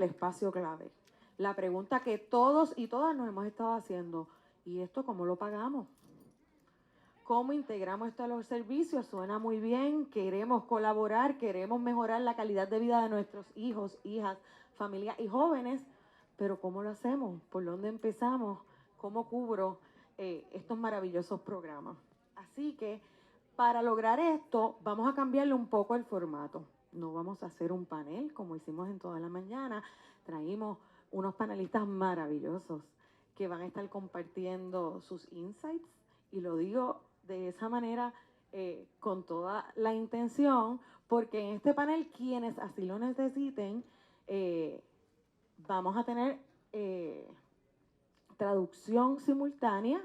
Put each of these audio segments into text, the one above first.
espacio clave. La pregunta que todos y todas nos hemos estado haciendo, ¿y esto cómo lo pagamos? ¿Cómo integramos esto a los servicios? Suena muy bien, queremos colaborar, queremos mejorar la calidad de vida de nuestros hijos, hijas, familias y jóvenes, pero ¿cómo lo hacemos? ¿Por dónde empezamos? ¿Cómo cubro estos maravillosos programas? Así que para lograr esto vamos a cambiarle un poco el formato. No vamos a hacer un panel como hicimos en toda la mañana. Traímos unos panelistas maravillosos que van a estar compartiendo sus insights, y lo digo de esa manera con toda la intención, porque en este panel, quienes así lo necesiten, vamos a tener traducción simultánea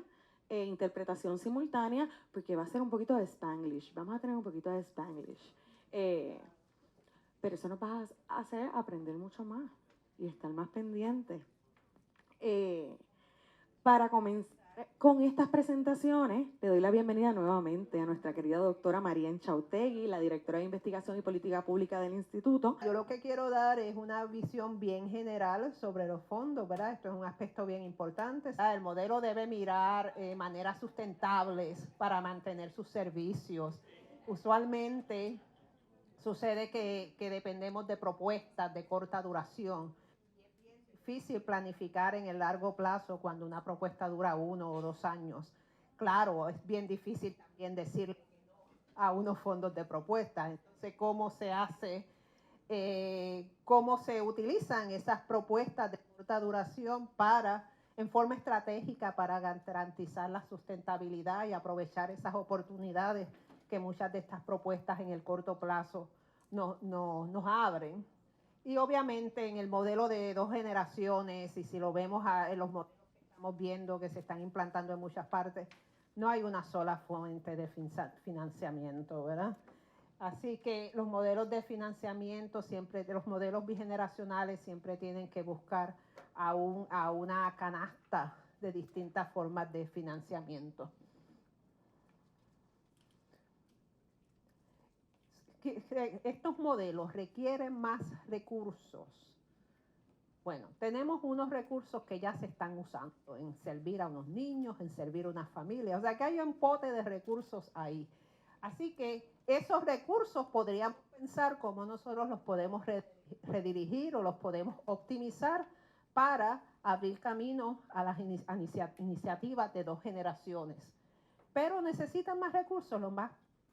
e interpretación simultánea, porque va a ser un poquito de Spanglish, vamos a tener un poquito de Spanglish. Pero eso nos va a hacer aprender mucho más y estar más pendientes. Para comenzar con estas presentaciones, le doy la bienvenida nuevamente a nuestra querida doctora María Enchautegui, la Directora de Investigación y Política Pública del Instituto. Yo lo que quiero dar es una visión bien general sobre los fondos, ¿verdad? Esto es un aspecto bien importante. El modelo debe mirar maneras sustentables para mantener sus servicios. Usualmente sucede que dependemos de propuestas de corta duración. Es difícil planificar en el largo plazo cuando una propuesta dura 1 o 2 años. Claro, es bien difícil también decirle a unos fondos de propuestas. Entonces, ¿cómo se hace? Cómo se utilizan esas propuestas de corta duración en forma estratégica para garantizar la sustentabilidad y aprovechar esas oportunidades que muchas de estas propuestas en el corto plazo nos abren. Y obviamente en el modelo de 2 generaciones, y si lo vemos en los modelos que estamos viendo que se están implantando en muchas partes, no hay una sola fuente de financiamiento, ¿verdad? Así que los modelos de financiamiento los modelos bigeneracionales siempre tienen que buscar a una canasta de distintas formas de financiamiento. Estos modelos requieren más recursos. Bueno, tenemos unos recursos que ya se están usando en servir a unos niños, en servir a unas familias. O sea que hay un pote de recursos ahí. Así que esos recursos podríamos pensar cómo nosotros los podemos redirigir o los podemos optimizar para abrir camino a las iniciativas de 2 generaciones. Pero necesitan más recursos, lo más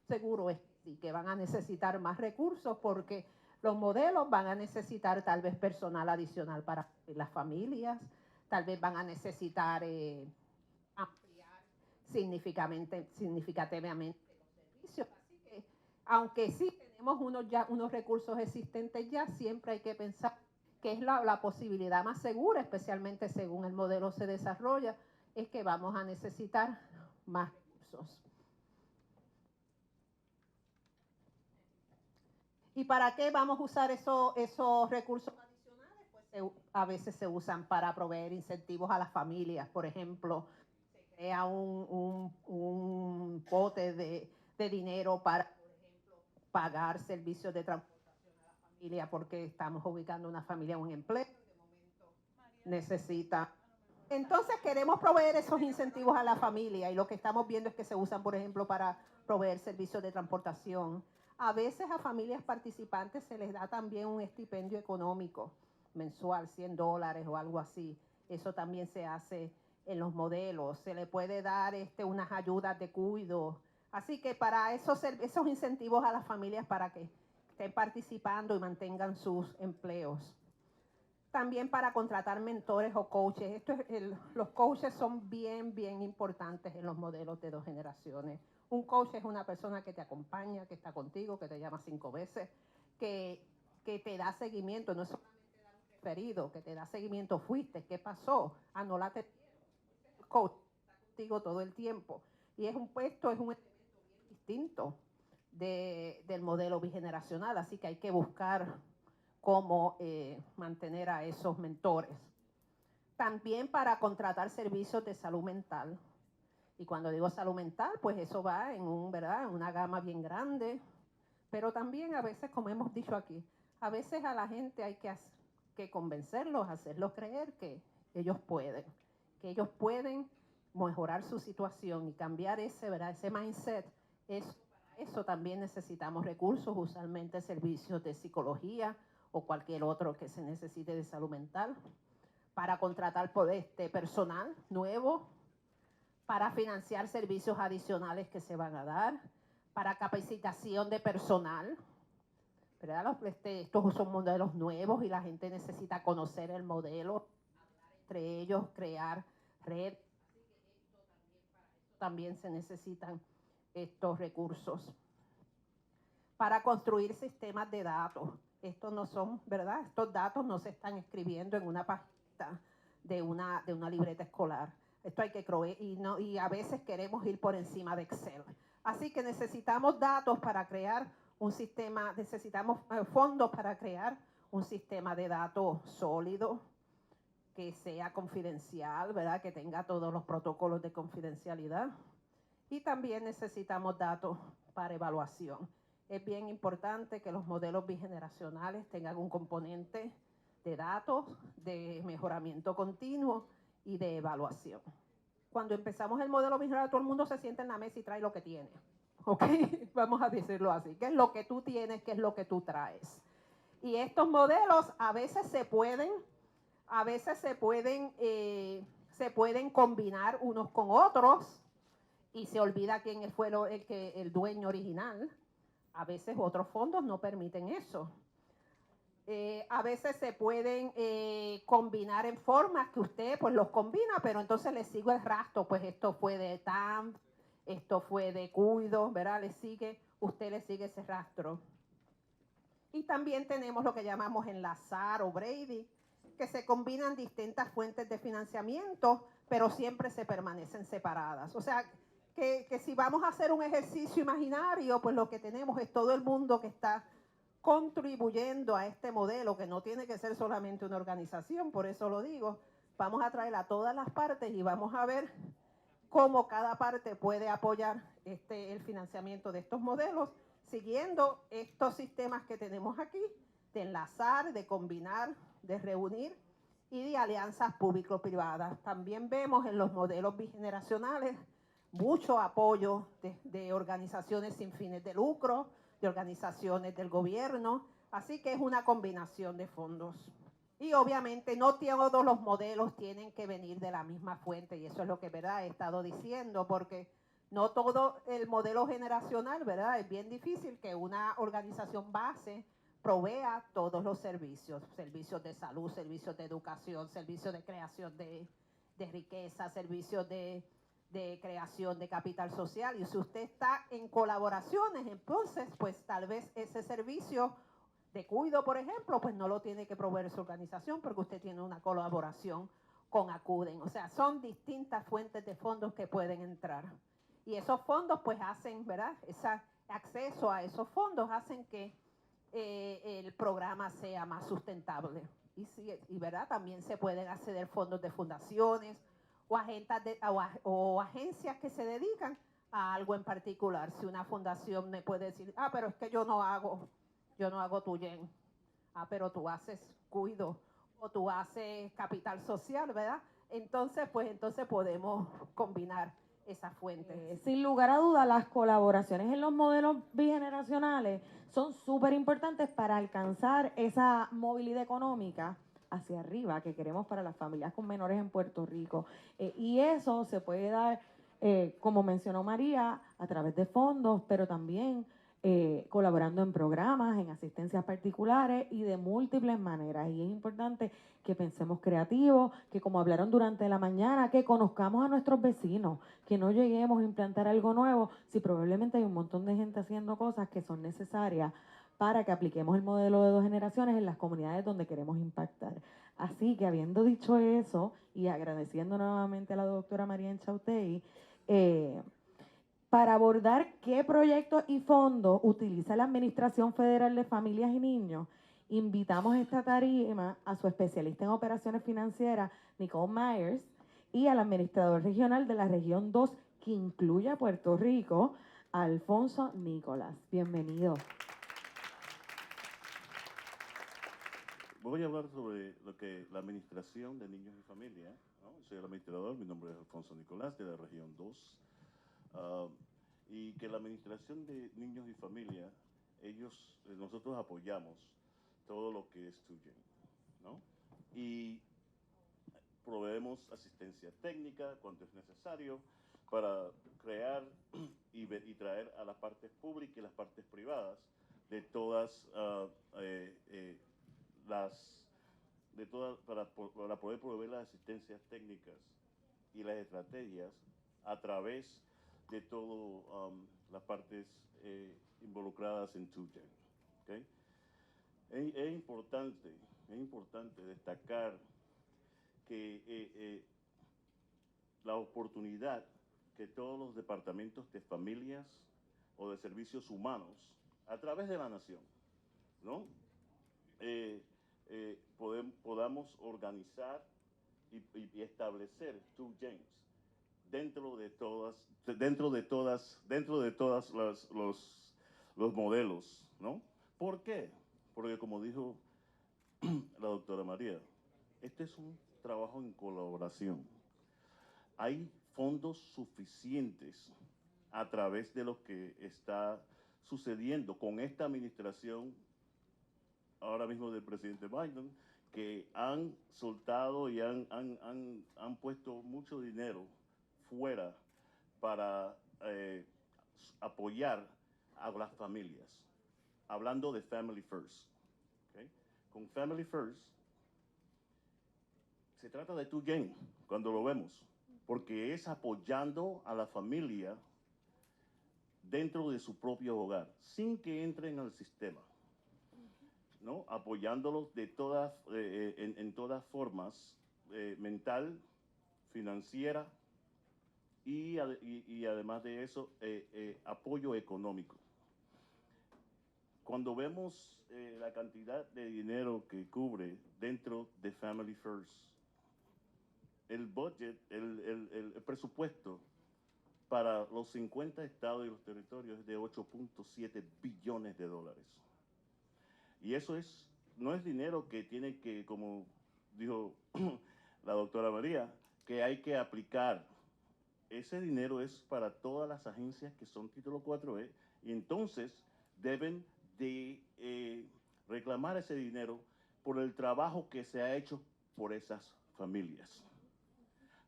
seguro es que van a necesitar más recursos porque los modelos van a necesitar tal vez personal adicional para las familias, tal vez van a necesitar ampliar significativamente los servicios. Así que, aunque sí tenemos unos recursos existentes ya, siempre hay que pensar que es la posibilidad más segura, especialmente según el modelo se desarrolla, es que vamos a necesitar más recursos. ¿Y para qué vamos a usar esos recursos adicionales? Pues a veces se usan para proveer incentivos a las familias. Por ejemplo, se crea un pote de dinero para, por ejemplo, pagar servicios de transportación a la familia porque estamos ubicando una familia en un empleo y de momento necesita. Entonces queremos proveer esos incentivos a la familia y lo que estamos viendo es que se usan, por ejemplo, para proveer servicios de transportación. A veces a familias participantes se les da también un estipendio económico mensual, $100 o algo así. Eso también se hace en los modelos. Se le puede dar unas ayudas de cuidado. Así que para esos incentivos a las familias para que estén participando y mantengan sus empleos. También para contratar mentores o coaches. Los coaches son bien, bien importantes en los modelos de 2 generaciones. Un coach es una persona que te acompaña, que está contigo, que te llama 5 veces, que te da seguimiento. No es solamente dar un referido, que te da seguimiento. Fuiste, ¿qué pasó? No la te dieron. El coach está contigo todo el tiempo. Y esto es un elemento bien distinto del modelo bigeneracional. Así que hay que buscar cómo mantener a esos mentores. También para contratar servicios de salud mental. Y cuando digo salud mental, pues eso va en una gama bien grande. Pero también a veces, como hemos dicho aquí, a veces a la gente hay que que convencerlos, hacerlos creer que ellos pueden mejorar su situación y cambiar ese mindset. Eso también necesitamos recursos, usualmente servicios de psicología o cualquier otro que se necesite de salud mental, para contratar personal nuevo, para financiar servicios adicionales que se van a dar, para capacitación de personal, ¿verdad? Estos son modelos nuevos y la gente necesita conocer el modelo, entre ellos crear red. También se necesitan estos recursos para construir sistemas de datos. Estos no son, ¿verdad? Estos datos no se están escribiendo en una página de una libreta escolar. Esto hay que creer y a veces queremos ir por encima de Excel. Así que necesitamos datos para crear un sistema, necesitamos fondos para crear un sistema de datos sólido, que sea confidencial, ¿verdad? Que tenga todos los protocolos de confidencialidad. Y también necesitamos datos para evaluación. Es bien importante que los modelos bigeneracionales tengan un componente de datos, de mejoramiento continuo y de evaluación. Cuando empezamos el modelo bigeneracional, todo el mundo se sienta en la mesa y trae lo que tiene. ¿Ok? Vamos a decirlo así. ¿Qué es lo que tú tienes? ¿Qué es lo que tú traes? Y estos modelos a veces se pueden combinar unos con otros y se olvida quién fue el dueño original. A veces otros fondos no permiten eso. A veces se pueden combinar en formas que usted pues los combina, pero entonces le sigo el rastro, pues esto fue de TAM, esto fue de Cuido, ¿verdad? Usted le sigue ese rastro. Y también tenemos lo que llamamos enlazar o Brady, que se combinan distintas fuentes de financiamiento, pero siempre se permanecen separadas. O sea, que si vamos a hacer un ejercicio imaginario, pues lo que tenemos es todo el mundo que está contribuyendo a este modelo, que no tiene que ser solamente una organización, por eso lo digo. Vamos a traer a todas las partes y vamos a ver cómo cada parte puede apoyar el financiamiento de estos modelos, siguiendo estos sistemas que tenemos aquí, de enlazar, de combinar, de reunir y de alianzas público-privadas. También vemos en los modelos bigeneracionales mucho apoyo de organizaciones sin fines de lucro, de organizaciones del gobierno, así que es una combinación de fondos. Y obviamente no todos los modelos tienen que venir de la misma fuente, y eso es lo que, ¿verdad?, he estado diciendo, porque no todo el modelo generacional, ¿verdad? Es bien difícil que una organización base provea todos los servicios de salud, servicios de educación, servicios de creación de riqueza, servicios de creación de capital social. Y si usted está en colaboraciones, entonces, pues tal vez ese servicio de cuido, por ejemplo, pues no lo tiene que proveer su organización porque usted tiene una colaboración con Acuden. O sea, son distintas fuentes de fondos que pueden entrar. Y esos fondos, pues hacen, ¿verdad? Ese acceso a esos fondos hacen que el programa sea más sustentable. Y ¿verdad? También se pueden acceder fondos de fundaciones o agencias que se dedican a algo en particular. Si una fundación me puede decir, pero es que yo no hago Tuyen, pero tú haces cuido o tú haces capital social, ¿verdad? Entonces podemos combinar esas fuentes. Sin lugar a dudas, las colaboraciones en los modelos bigeneracionales son súper importantes para alcanzar esa movilidad económica hacia arriba que queremos para las familias con menores en Puerto Rico. Y eso se puede dar, como mencionó María, a través de fondos, pero también colaborando en programas, en asistencias particulares y de múltiples maneras. Y es importante que pensemos creativos, que como hablaron durante la mañana, que conozcamos a nuestros vecinos, que no lleguemos a implantar algo nuevo si probablemente hay un montón de gente haciendo cosas que son necesarias para que apliquemos el modelo de 2 generaciones en las comunidades donde queremos impactar. Así que habiendo dicho eso y agradeciendo nuevamente a la doctora María Enchautegui, para abordar qué proyectos y fondos utiliza la Administración Federal de Familias y Niños, invitamos a esta tarima a su especialista en operaciones financieras, Nicole Meyers, y al administrador regional de la región 2, que incluye a Puerto Rico, Alfonso Nicolás. Bienvenido. voy a hablar sobre lo que la Administración de Niños y Familia, ¿no? Soy el administrador, mi nombre es Alfonso Nicolás, de la región 2. Y que la Administración de Niños y Familia, nosotros apoyamos todo lo que es Tuyen, ¿no? Y proveemos asistencia técnica cuando es necesario para crear y traer a las partes públicas y las partes privadas de todas para poder proveer las asistencias técnicas y las estrategias a través de todas las partes involucradas en Tuyen. ¿Okay? Es importante destacar que la oportunidad que todos los departamentos de familias o de servicios humanos, a través de la nación, ¿no? Podamos organizar y establecer Tuyen dentro de todas los modelos, ¿no? ¿Por qué? Porque como dijo la doctora María, este es un trabajo en colaboración. Hay fondos suficientes a través de lo que está sucediendo con esta administración ahora mismo del presidente Biden, que han soltado y han puesto mucho dinero fuera para apoyar a las familias, hablando de Family First. ¿Okay? Con Family First se trata de Tuyen cuando lo vemos, porque es apoyando a la familia dentro de su propio hogar, sin que entren al sistema, ¿no? Apoyándolos de en todas formas, mental, financiera y además de eso, apoyo económico. Cuando vemos la cantidad de dinero que cubre dentro de Family First, el budget, el presupuesto para los 50 estados y los territorios es de 8.7 billones de dólares. Y eso no es dinero que tiene que, como dijo la doctora María, que hay que aplicar. Ese dinero es para todas las agencias que son título 4E y entonces deben de reclamar ese dinero por el trabajo que se ha hecho por esas familias.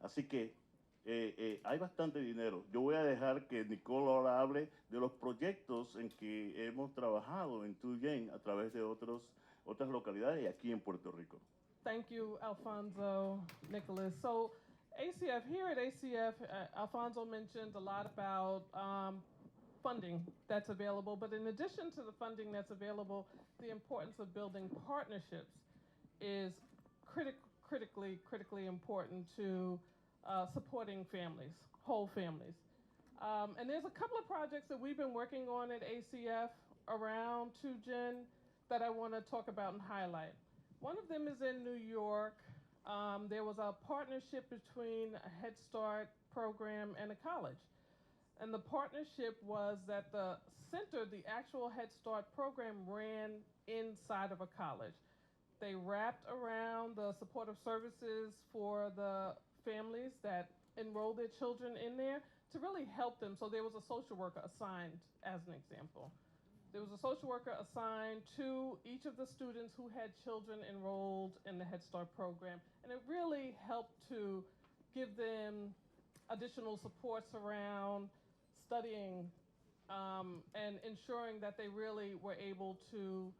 Así que hay bastante dinero. Yo voy a dejar que Nicole ahora hable de los proyectos en que hemos trabajado en Tuyen a través de otras localidades y aquí en Puerto Rico. Thank you, Alfonso, Nicholas. So ACF, here at ACF, Alfonso mentioned a lot about funding that's available, but in addition to the funding that's available, the importance of building partnerships is critically important to supporting families, whole families. And there's a couple of projects that we've been working on at ACF around Tuyen that I want to talk about and highlight. One of them is in New York. There was a partnership between a Head Start program and a college. And the partnership was that the center, the actual Head Start program, ran inside of a college. They wrapped around the supportive services for the families that enroll their children in there to really help them. So there was a social worker assigned, as an example. There was a social worker assigned to each of the students who had children enrolled in the Head Start program. And it really helped to give them additional supports around studying and ensuring that they really were able to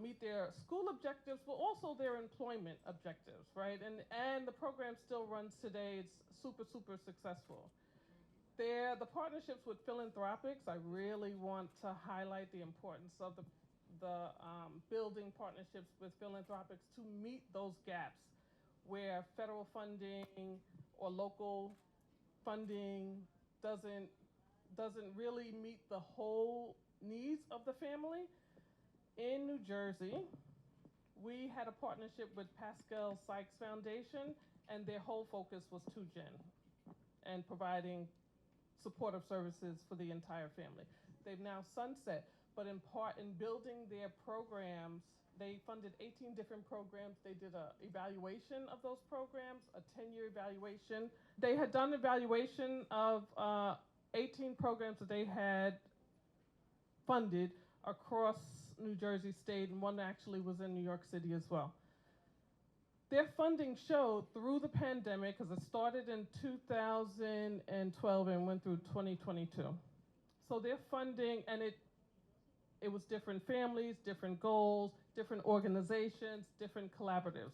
meet their school objectives, but also their employment objectives, right? And the program still runs today. It's super successful. The partnerships with philanthropics, I really want to highlight the importance of the building partnerships with philanthropics to meet those gaps where federal funding or local funding doesn't really meet the whole needs of the family. In New Jersey, we had a partnership with Pascal Sykes Foundation, and their whole focus was Tuyen and providing supportive services for the entire family. They've now sunset, but in part in building their programs They funded 18 different programs. They did a evaluation of those programs, a 10-year evaluation. They had done evaluation of 18 programs that they had funded across New Jersey State, and one actually was in New York City as well. Their funding showed through the pandemic, because it started in 2012 and went through 2022. So their funding, and it was different families, different goals, different organizations, different collaboratives.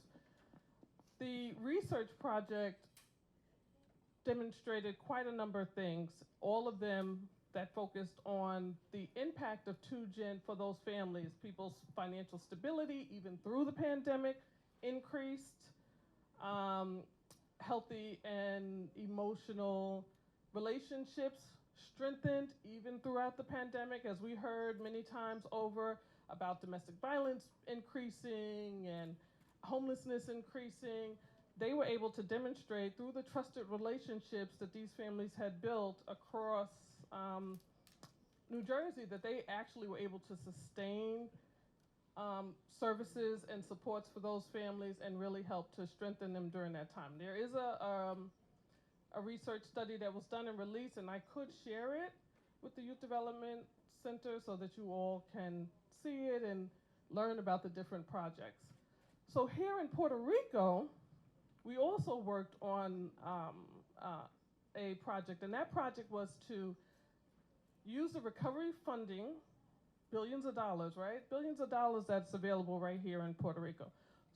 The research project demonstrated quite a number of things, all of them that focused on the impact of 2Gen for those families. People's financial stability, even through the pandemic, increased. Healthy and emotional relationships strengthened even throughout the pandemic, as we heard many times over about domestic violence increasing and homelessness increasing. They were able to demonstrate through the trusted relationships that these families had built across New Jersey that they actually were able to sustain services and supports for those families and really help to strengthen them during that time. There is a research study that was done and released, and I could share it with the Youth Development Center so that you all can see it and learn about the different projects. So here in Puerto Rico, we also worked on a project, and that project was to use the recovery funding, billions of dollars, right? Billions of dollars that's available right here in Puerto Rico.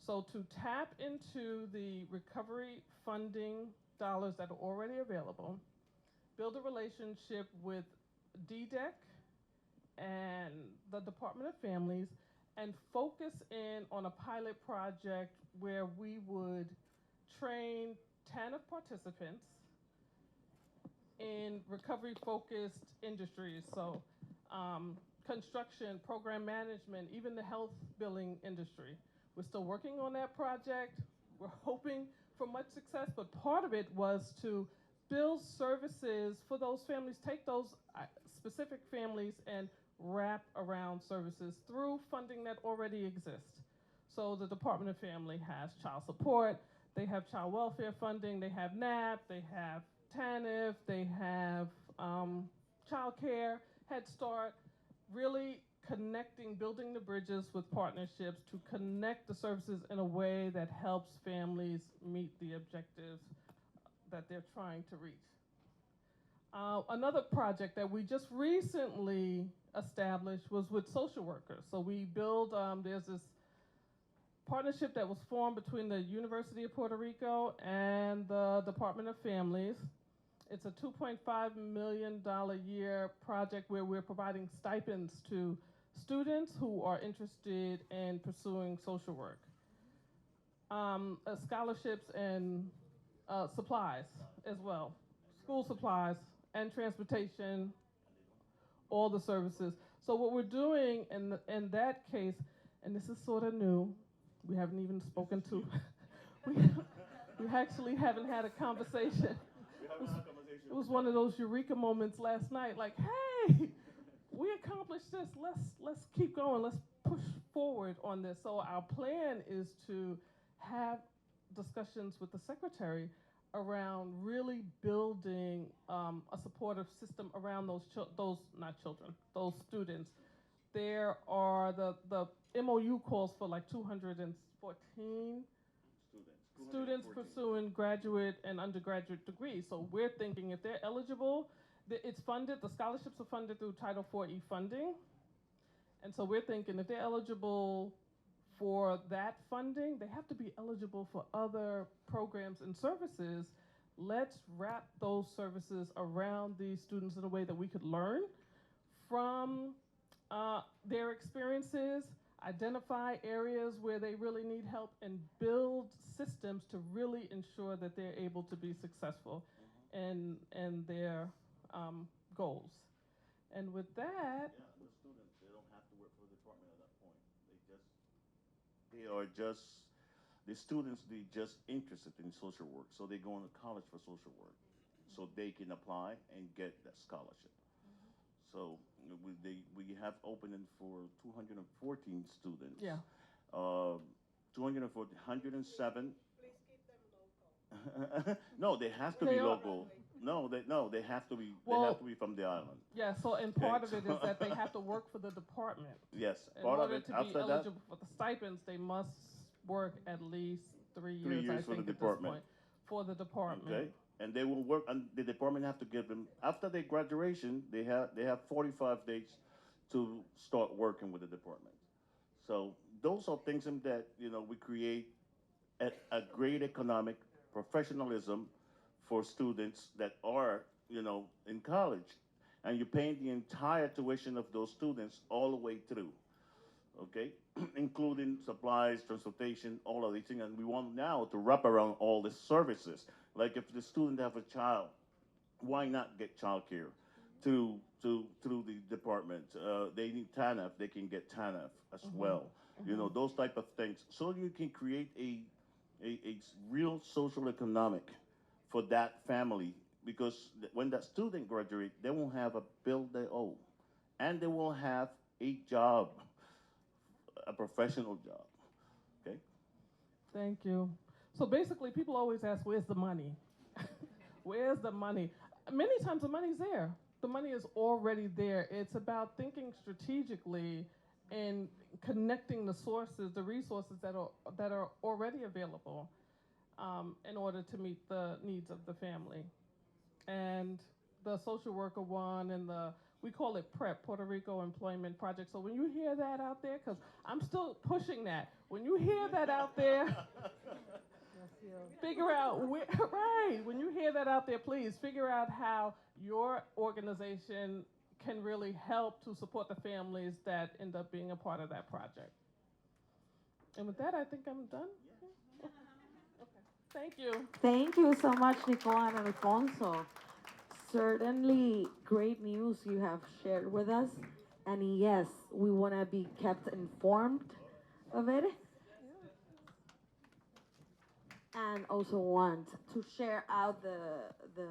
So to tap into the recovery funding dollars that are already available, build a relationship with DDEC and the Department of Families, and focus in on a pilot project where we would train 10 of participants in recovery-focused industries. So construction, program management, even the health billing industry. We're still working on that project. We're hoping for much success, but part of it was to build services for those families, take those specific families and wrap around services through funding that already exists. So the Department of Family has child support, they have child welfare funding, they have NAP, they have TANF, they have child care, Head Start, really connecting, building the bridges with partnerships to connect the services in a way that helps families meet the objectives that they're trying to reach. Another project that we just recently established was with social workers. So we build, there's this partnership that was formed between the University of Puerto Rico and the Department of Families. It's a $2.5 million a year project where we're providing stipends to students who are interested in pursuing social work. Scholarships and supplies as well, school supplies and transportation, all the services. So what we're doing in that case, and this is sort of new, we haven't even spoken to, we actually haven't had a conversation. It was one of those eureka moments last night, like, hey, we accomplished this, let's keep going, let's push forward on this. So our plan is to have discussions with the secretary around really building a supportive system around those students. There are the MOU calls for like 214 students pursuing graduate and undergraduate degrees. So we're thinking if they're eligible, it's funded, the scholarships are funded through Title IV-E funding. And so we're thinking if they're eligible for that funding, they have to be eligible for other programs and services. Let's wrap those services around these students in a way that we could learn from their experiences, identify areas where they really need help, and build systems to really ensure that they're able to be successful in their goals. And with that, the students, they don't have to work for the department at that point. The students, they just interested in social work. So they go to college for social work. So they can apply and get that scholarship. So we have opening for 214 students. Yeah. 240, 107. No, they have to be They are- local. No, they have to be. They Well- have to be from the island. Yeah, so and part of it is that they have to work for the department. Yes, In part of order it. to be After that, eligible for the stipends, they must work at least 3 years, 3 years I for the think, at this department. point, for the department. okay, and they will work. And the department have to give them after their graduation. They have 45 days to start working with the department. So those are things that we create a great economic professionalism for students that are in college, and you're paying the entire tuition of those students all the way through, okay, including supplies, transportation, all of these things. And we want now to wrap around all the services. Like if the student have a child, why not get childcare through the department? They need TANF, they can get TANF as well. Those type of things, so you can create a real social economic for that family, because when that student graduates, they won't have a bill they owe, and they will have a job, a professional job. Okay. Thank you. So basically, people always ask, where's the money? Where's the money? Many times the money's there. The money is already there. It's about thinking strategically and connecting the sources, the resources that are already available in order to meet the needs of the family. And the social worker one and we call it PREP, Puerto Rico Employment Project. So when you hear that out there, because I'm still pushing that, when you hear that out there, figure out right, when you hear that out there, please figure out how your organization can really help to support the families that end up being a part of that project. And with that, I think I'm done. Yeah. Okay. Thank you. Thank you so much, Nicole and Alfonso. Certainly great news you have shared with us. And yes, we want to be kept informed of it. And also want to share out the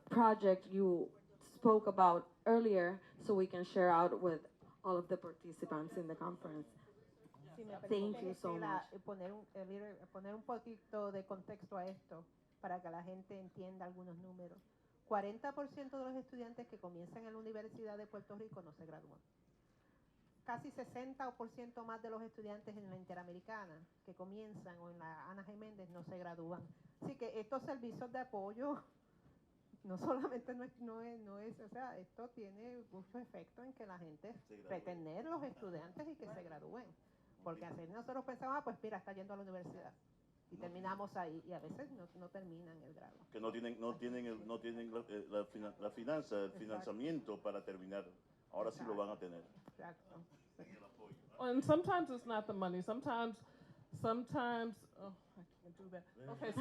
project you spoke about earlier, so we can share out with all of the participants in the conference. Si me Thank permiten, you so Estela, much. poner un poquito de contexto a esto para que la gente entienda algunos números. 40% de los estudiantes que comienzan en la Universidad de Puerto Rico no se gradúan. Casi 60% más de los estudiantes en la Interamericana que comienzan o en la Ana G. Méndez no se gradúan. Así que estos servicios de apoyo no solamente no es, o sea, esto tiene mucho efecto en que la gente retener los estudiantes y que se gradúen. Porque así nosotros pensamos, pues mira, está yendo a la universidad. Y terminamos ahí, y a veces no terminan el grado. Que no tienen la finanza, el financiamiento para terminar. Ahora sí lo van a tener. Exacto. And sometimes it's not the money. Sometimes, oh, I can't do that. Okay,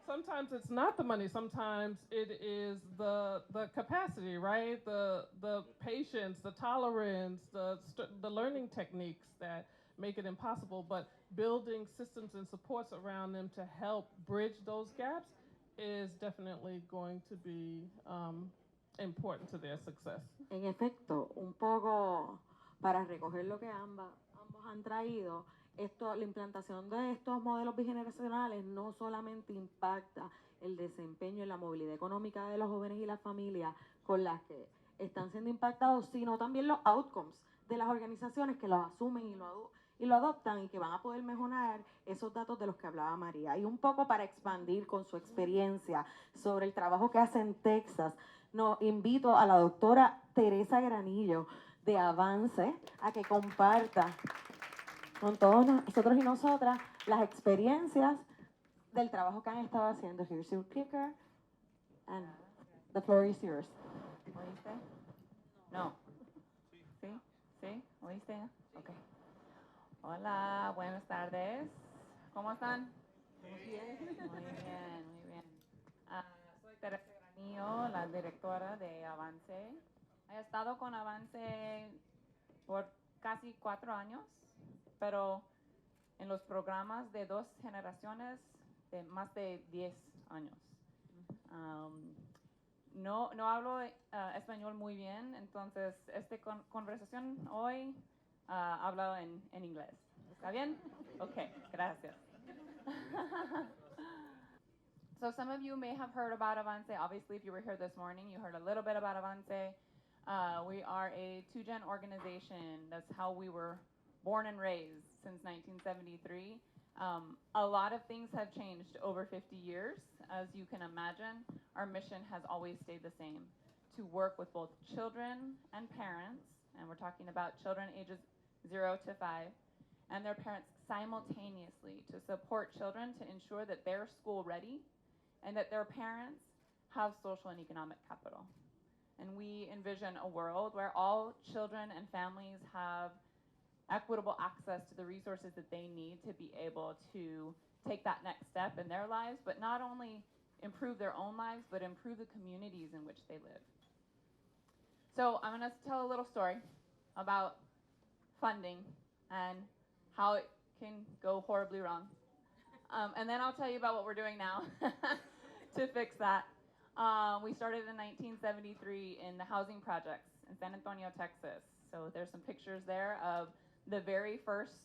sometimes it's not the money. Sometimes it is the capacity, right? The patience, the tolerance, the learning techniques that make it impossible. But building systems and supports around them to help bridge those gaps is definitely going to be important to their success. En efecto, un poco para recoger lo que ambos han traído, la implantación de estos modelos bigeneracionales no solamente impacta el desempeño y la movilidad económica de los jóvenes y las familias con las que están siendo impactados, sino también los outcomes de las organizaciones que los asumen y lo adoptan y que van a poder mejorar esos datos de los que hablaba María. Y un poco para expandir con su experiencia sobre el trabajo que hace en Texas, invito a la doctora Teresa Granillo de Avance a que comparta con todos nosotros y nosotras las experiencias del trabajo que han estado haciendo. Here's your clicker, and the floor is yours. ¿Oíste? No. ¿Sí? ¿Sí? ¿Oíste? Ok. Hola, buenas tardes. ¿Cómo están? Muy bien. Muy bien. Soy Teresa Granillo, la directora de Avance. He estado con Avance por casi 4 años, pero en los programas de 2 generaciones de más de 10 años. No hablo español muy bien, entonces esta conversación hoy hablo en inglés. ¿Está bien? Okay, gracias. So some of you may have heard about Avance. Obviously, if you were here this morning, you heard a little bit about Avance. We are a two-gen organization. That's how we were born and raised since 1973. A lot of things have changed over 50 years. As you can imagine, our mission has always stayed the same, to work with both children and parents, and we're talking about children ages 0 to 5, and their parents simultaneously, to support children to ensure that they're school ready and that their parents have social and economic capital. And we envision a world where all children and families have equitable access to the resources that they need to be able to take that next step in their lives, but not only improve their own lives, but improve the communities in which they live. So I'm going to tell a little story about funding and how it can go horribly wrong. And then I'll tell you about what we're doing now to fix that. We started in 1973 in the housing projects in San Antonio, Texas. So there's some pictures there of the very first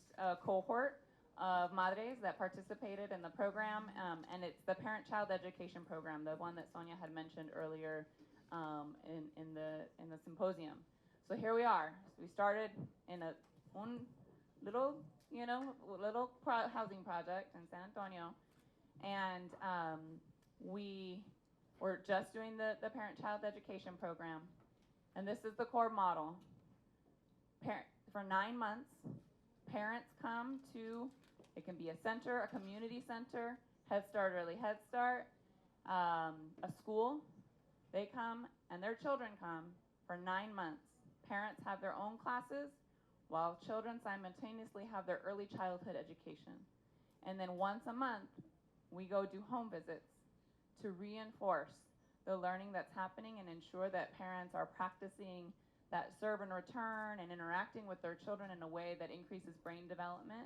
cohort of madres that participated in the program, and it's the parent-child education program, the one that Sonia had mentioned earlier in the symposium. So here we are. So we started in a little housing project in San Antonio, and we were just doing the parent-child education program, and this is the core model. For 9 months, parents come to, it can be a center, a community center, Head Start, Early Head Start, a school. They come and their children come for 9 months. Parents have their own classes while children simultaneously have their early childhood education. And then once a month, we go do home visits to reinforce the learning that's happening and ensure that parents are practicing that serve and return and interacting with their children in a way that increases brain development,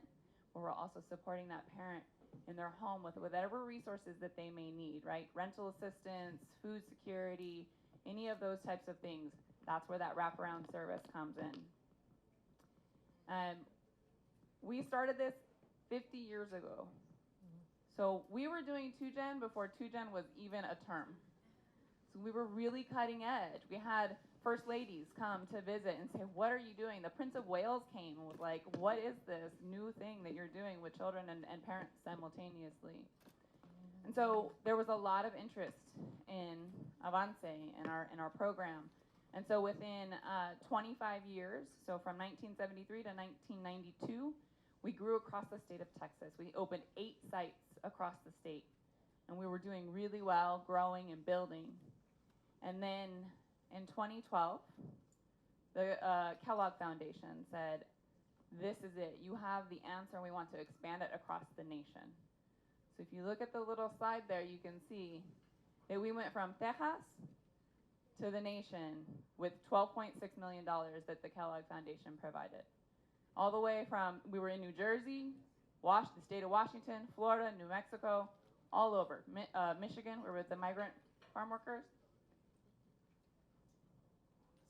where we're also supporting that parent in their home with whatever resources that they may need, right? Rental assistance, food security, any of those types of things. That's where that wraparound service comes in. We started this 50 years ago. So we were doing 2Gen before 2Gen was even a term. So we were really cutting edge. We had first ladies come to visit and say, what are you doing? The Prince of Wales came and was like, what is this new thing that you're doing with children and parents simultaneously? And so there was a lot of interest in Avance in our program. And so within 25 years, so from 1973 to 1992, we grew across the state of Texas. We opened 8 sites across the state. And we were doing really well, growing and building. And then in 2012, the Kellogg Foundation said, this is it. You have the answer. We want to expand it across the nation. So if you look at the little slide there, you can see that we went from Texas to the nation with $12.6 million that the Kellogg Foundation provided. All the way from, we were in New Jersey, the state of Washington, Florida, New Mexico, all over. Michigan, we're with the migrant farm workers.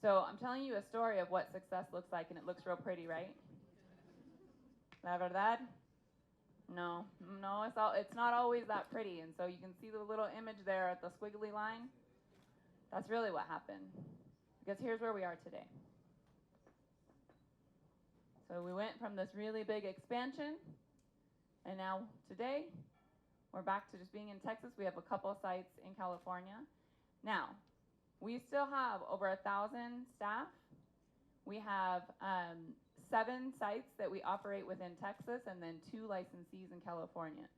So I'm telling you a story of what success looks like, and it looks real pretty, right? La verdad? No, it's not always that pretty. And so you can see the little image there at the squiggly line. That's really what happened. Because here's where we are today. So we went from this really big expansion, and now today, we're back to just being in Texas. We have a couple sites in California. Now, we still have over 1,000 staff. We have 7 sites that we operate within Texas, and then 2 licensees in California.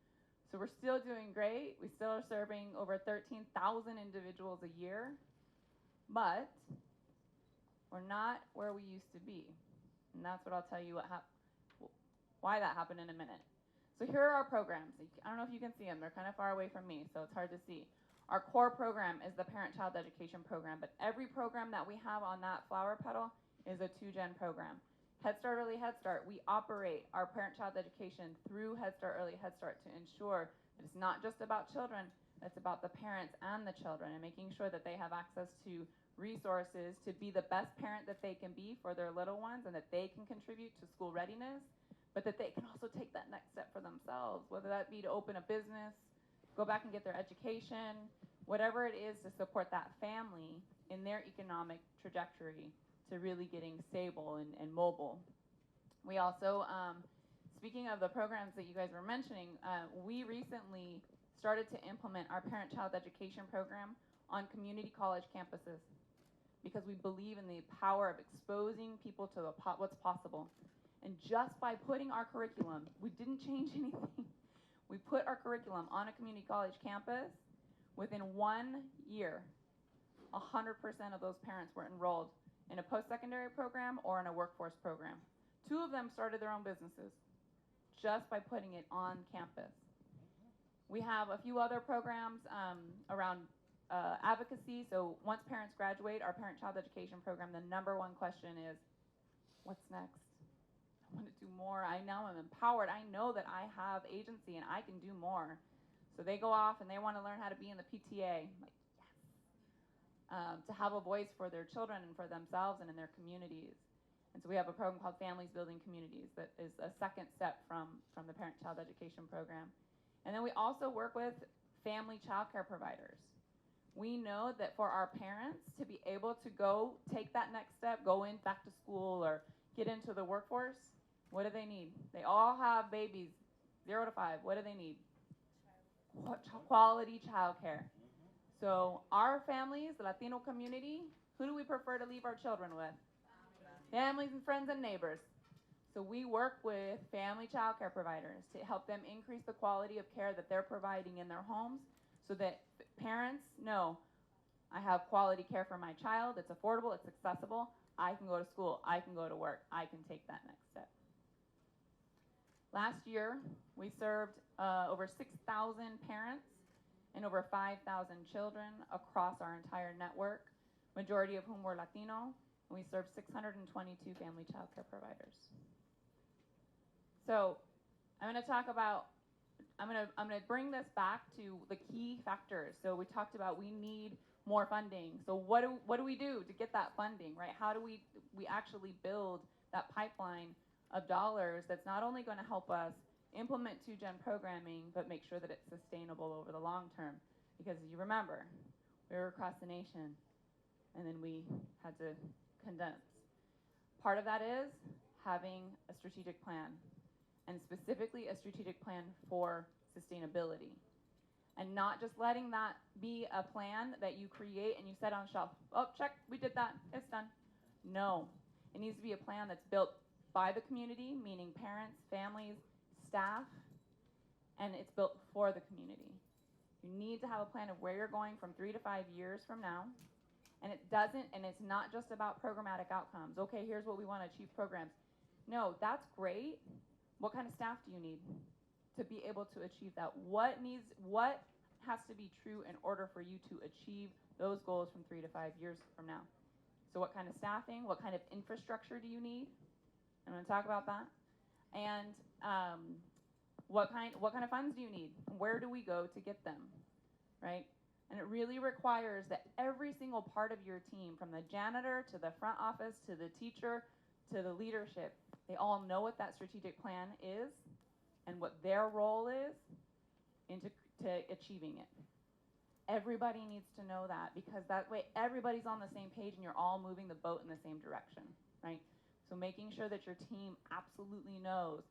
So we're still doing great. We still are serving over 13,000 individuals a year, but we're not where we used to be. And that's what I'll tell you why that happened in a minute. So here are our programs. I don't know if you can see them. They're kind of far away from me, so it's hard to see. Our core program is the parent-child education program, but every program that we have on that flower petal is a 2Gen program. Head Start, Early Head Start, we operate our parent-child education through Head Start, Early Head Start to ensure that it's not just about children, it's about the parents and the children, and making sure that they have access to resources to be the best parent that they can be for their little ones, and that they can contribute to school readiness, but that they can also take that next step for themselves, whether that be to open a business, go back and get their education, whatever it is to support that family in their economic trajectory to really getting stable and mobile. We also, speaking of the programs that you guys were mentioning, we recently started to implement our parent-child education program on community college campuses, because we believe in the power of exposing people to what's possible. And just by putting our curriculum, we didn't change anything. We put our curriculum on a community college campus. Within 1 year, 100% of those parents were enrolled in a post-secondary program or in a workforce program. 2 of them started their own businesses just by putting it on campus. We have a few other programs around advocacy. So once parents graduate our parent-child education program, the #1 question is, what's next? I want to do more. I know I'm empowered. I know that I have agency and I can do more. So they go off and they want to learn how to be in the PTA. I'm like, yes. To have a voice for their children and for themselves and in their communities. And so we have a program called Families Building Communities that is a second step from the parent-child education program. And then we also work with family child care providers. We know that for our parents to be able to go take that next step, go in back to school or get into the workforce, what do they need? They all have babies, 0 to 5. What do they need? Quality child care. So our families, the Latino community, who do we prefer to leave our children with? Families and friends and neighbors. So we work with family child care providers to help them increase the quality of care that they're providing in their homes, so that parents know, I have quality care for my child, it's affordable, it's accessible, I can go to school, I can go to work, I can take that next step. Last year, we served over 6,000 parents and over 5,000 children across our entire network, majority of whom were Latino, and we served 622 family child care providers. So I'm going to talk about, I'm going to bring this back to the key factors. So we talked about we need more funding. So what do we do to get that funding, right? How do we actually build that pipeline of dollars that's not only going to help us implement 2-gen programming, but make sure that it's sustainable over the long term? Because you remember, we were across the nation, and then we had to condense. Part of that is having a strategic plan, and specifically a strategic plan for sustainability. And not just letting that be a plan that you create and you set on a shelf. Oh, check, we did that, it's done. No, it needs to be a plan that's built by the community, meaning parents, families, staff, and it's built for the community. You need to have a plan of where you're going from 3 to 5 years from now. And it's not just about programmatic outcomes. Okay, here's what we want to achieve programs. No, that's great. What kind of staff do you need to be able to achieve that? What has to be true in order for you to achieve those goals from 3 to 5 years from now? So what kind of staffing, what kind of infrastructure do you need? I'm going to talk about that. And what kind of funds do you need? Where do we go to get them, right? And it really requires that every single part of your team, from the janitor to the front office to the teacher to the leadership, they all know what that strategic plan is and what their role is into achieving it. Everybody needs to know that, because that way everybody's on the same page and you're all moving the boat in the same direction, right? So making sure that your team absolutely knows.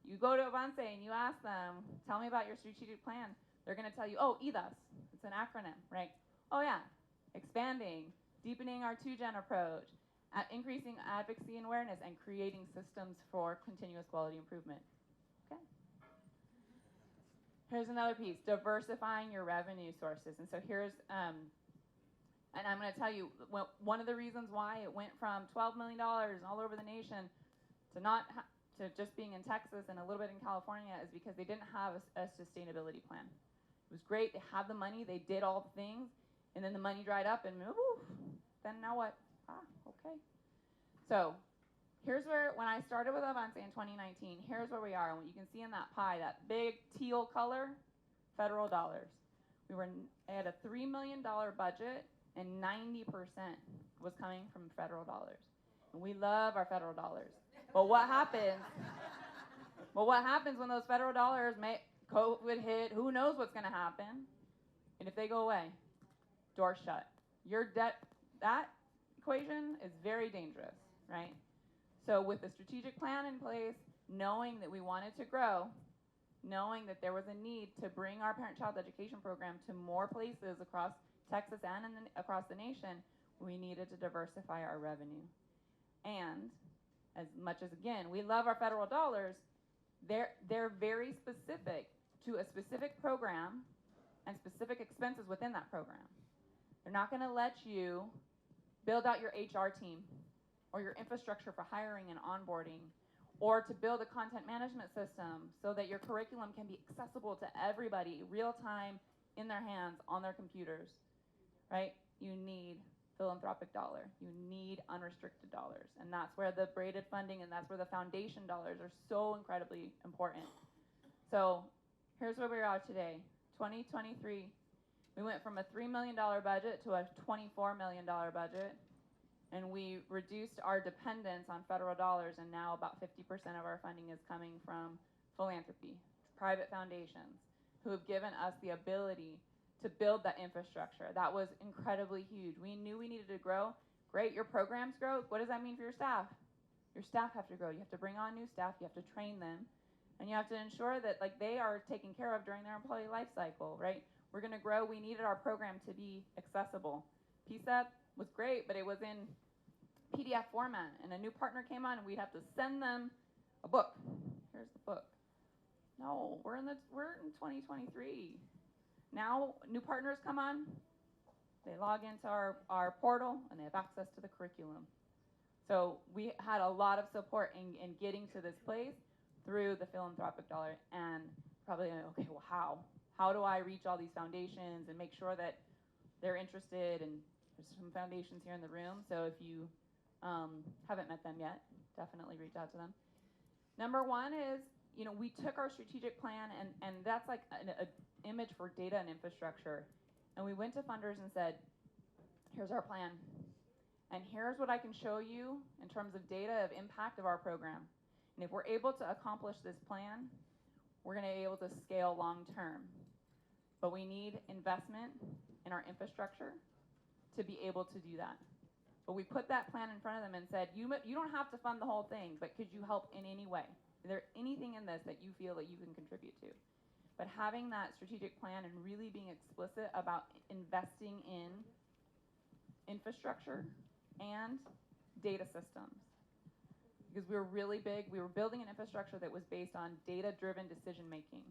You go to Avance and you ask them, tell me about your strategic plan. They're going to tell you, oh, EDAS, it's an acronym, right? Oh yeah, expanding, deepening our 2-gen approach, increasing advocacy and awareness, and creating systems for continuous quality improvement. Okay. Here's another piece, diversifying your revenue sources. And so here's, and I'm going to tell you, one of the reasons why it went from $12 million all over the nation to just being in Texas and a little bit in California is because they didn't have a sustainability plan. It was great, they had the money, they did all the things, and then the money dried up and then now what? Okay. So here's where, when I started with Avance in 2019, here's where we are. And what you can see in that pie, that big teal color, federal dollars. We had a $3 million budget and 90% was coming from federal dollars. And we love our federal dollars. But what happens? Well, what happens when those federal dollars, COVID hit, who knows what's going to happen? And if they go away, door shut. Your debt, that equation is very dangerous, right? So with the strategic plan in place, knowing that we wanted to grow, knowing that there was a need to bring our parent-child education program to more places across Texas and across the nation, we needed to diversify our revenue. And as much as, again, we love our federal dollars, they're very specific to a specific program and specific expenses within that program. They're not going to let you build out your HR team or your infrastructure for hiring and onboarding, or to build a content management system so that your curriculum can be accessible to everybody, real time, in their hands, on their computers, right? You need philanthropic dollar. You need unrestricted dollars. And that's where the braided funding and that's where the foundation dollars are so incredibly important. So here's where we are today. 2023, we went from a $3 million budget to a $24 million budget. And we reduced our dependence on federal dollars, and now about 50% of our funding is coming from philanthropy, private foundations, who have given us the ability to build that infrastructure. That was incredibly huge. We knew we needed to grow. Great, your programs grow. What does that mean for your staff? Your staff have to grow. You have to bring on new staff. You have to train them. And you have to ensure that they are taken care of during their employee life cycle, right? We're going to grow. We needed our program to be accessible. PSEP was great, but it was in PDF format, and a new partner came on, and we'd have to send them a book. Here's the book. No, we're in 2023. Now new partners come on, they log into our portal, and they have access to the curriculum. So we had a lot of support in getting to this place through the philanthropic dollar, and probably, okay, well, how do I reach all these foundations and make sure that they're interested? And there's some foundations here in the room, so if you haven't met them yet, definitely reach out to them. Number one is, we took our strategic plan, and that's like an image for data and infrastructure. And we went to funders and said, here's our plan. And here's what I can show you in terms of data of impact of our program. And if we're able to accomplish this plan, we're going to be able to scale long term. But we need investment in our infrastructure to be able to do that. But we put that plan in front of them and said, you don't have to fund the whole thing, but could you help in any way? Is there anything in this that you feel that you can contribute to? But having that strategic plan and really being explicit about investing in infrastructure and data systems. Because we were really big, we were building an infrastructure that was based on data-driven decision-making.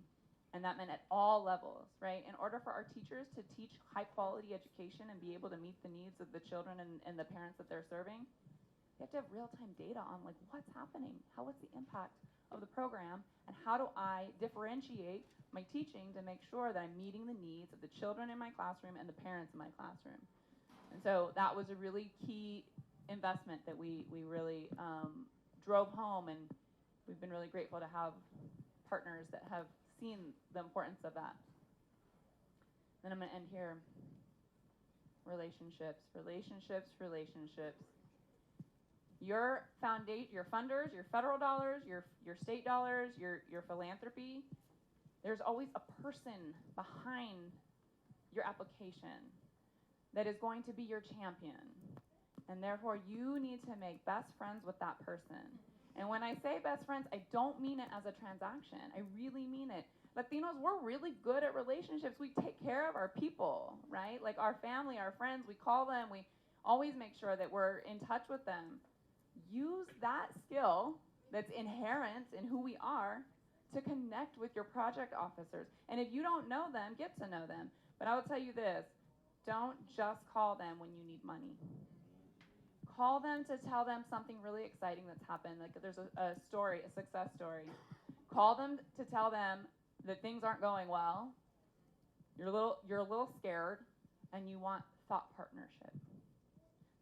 And that meant at all levels, right? In order for our teachers to teach high-quality education and be able to meet the needs of the children and the parents that they're serving, they have to have real-time data on what's happening, what's the impact of the program, and how do I differentiate my teaching to make sure that I'm meeting the needs of the children in my classroom and the parents in my classroom. And so that was a really key investment that we really drove home, and we've been really grateful to have partners that have seen the importance of that. Then I'm going to end here. Relationships. Your funders, your federal dollars, your state dollars, your philanthropy, there's always a person behind your application that is going to be your champion. And therefore, you need to make best friends with that person. And when I say best friends, I don't mean it as a transaction. I really mean it. Latinos, we're really good at relationships. We take care of our people, right? Like our family, our friends, we call them. We always make sure that we're in touch with them. Use that skill that's inherent in who we are to connect with your project officers. And if you don't know them, get to know them. But I will tell you this, don't just call them when you need money. Call them to tell them something really exciting that's happened. Like there's a story, a success story. Call them to tell them that things aren't going well. You're a little scared, and you want thought partnership.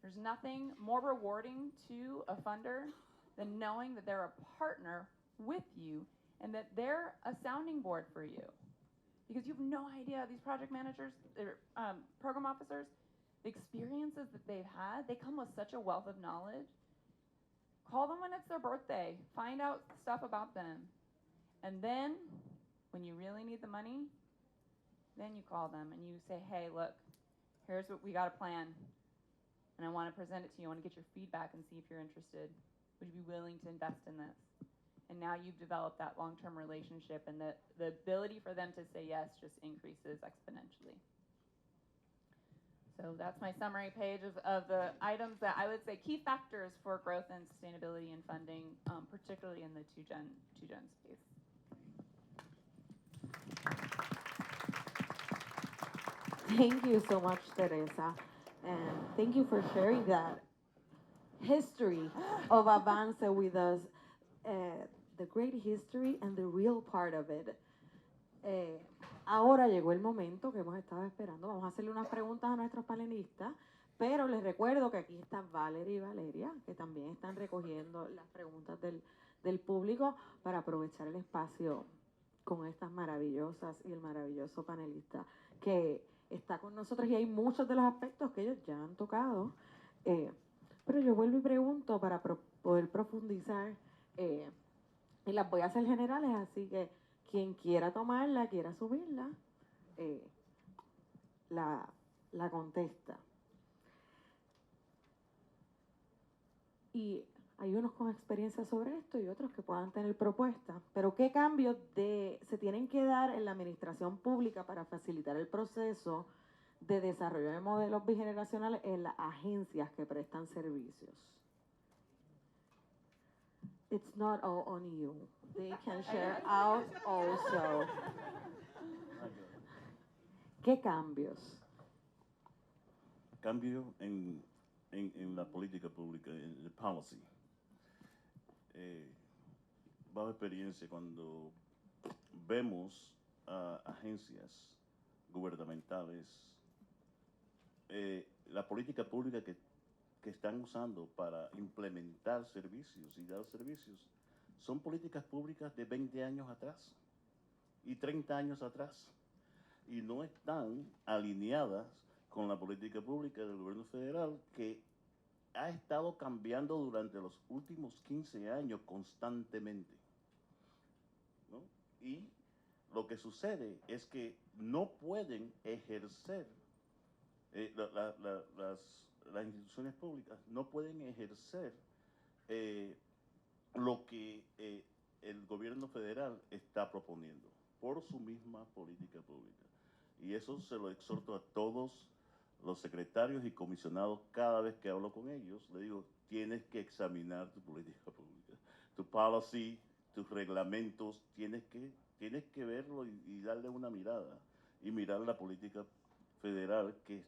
There's nothing more rewarding to a funder than knowing that they're a partner with you and that they're a sounding board for you. Because you have no idea, these project managers, program officers, the experiences that they've had, they come with such a wealth of knowledge. Call them when it's their birthday. Find out stuff about them. And then, when you really need the money, then you call them and you say, hey, look, here's what we got a plan. And I want to present it to you. I want to get your feedback and see if you're interested. Would you be willing to invest in this? And now you've developed that long-term relationship, and the ability for them to say yes just increases exponentially. So that's my summary page of the items that I would say key factors for growth and sustainability and funding, particularly in the two-gen space. Thank you so much, Teresa. And thank you for sharing that history of Avance with us, the great history and the real part of it. Ahora llegó el momento que hemos estado esperando. Vamos a hacerle unas preguntas a nuestros panelistas, pero les recuerdo que aquí están Valeria y Valeria, que también están recogiendo las preguntas del público para aprovechar el espacio con estas maravillosas y el maravilloso panelista que está con nosotros. Y hay muchos de los aspectos que ellos ya han tocado, pero yo vuelvo y pregunto para poder profundizar, y las voy a hacer generales, así que quien quiera tomarla, quiera subirla, la contesta. Y hay unos con experiencia sobre esto y otros que puedan tener propuestas. Pero ¿qué cambios se tienen que dar en la administración pública para facilitar el proceso de desarrollo de modelos bigeneracionales en las agencias que prestan servicios? It's not all on you. They can share out also. ¿Qué cambios? Cambio en la política pública, en el policy. Bajo experiencia, cuando vemos agencias gubernamentales, la política pública que están usando para implementar servicios y dar servicios son políticas públicas de 20 años atrás y 30 años atrás, y no están alineadas con la política pública del gobierno federal, que ha estado cambiando durante los últimos 15 años constantemente, ¿no? Y lo que sucede es que no pueden ejercer, las instituciones públicas no pueden ejercer lo que el gobierno federal está proponiendo por su misma política pública. Y eso se lo exhorto a todos los secretarios y comisionados. Cada vez que hablo con ellos, le digo, tienes que examinar tu política pública, tu policy, tus reglamentos, tienes que verlo y darle una mirada, y mirar la política federal que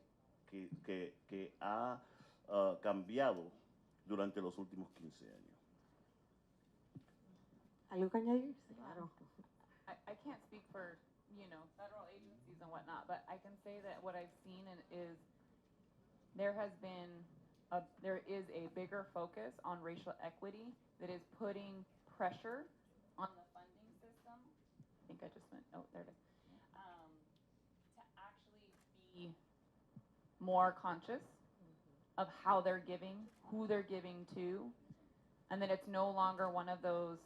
ha cambiado durante los últimos 15 años. ¿Algo que añadir? Sí, claro. I can't speak for, federal agencies and whatnot, but I can say that what I've seen is there is a bigger focus on racial equity that is putting pressure on the funding system. I think I just went, oh, there it is. To actually be more conscious of how they're giving, who they're giving to, and that it's no longer one of those,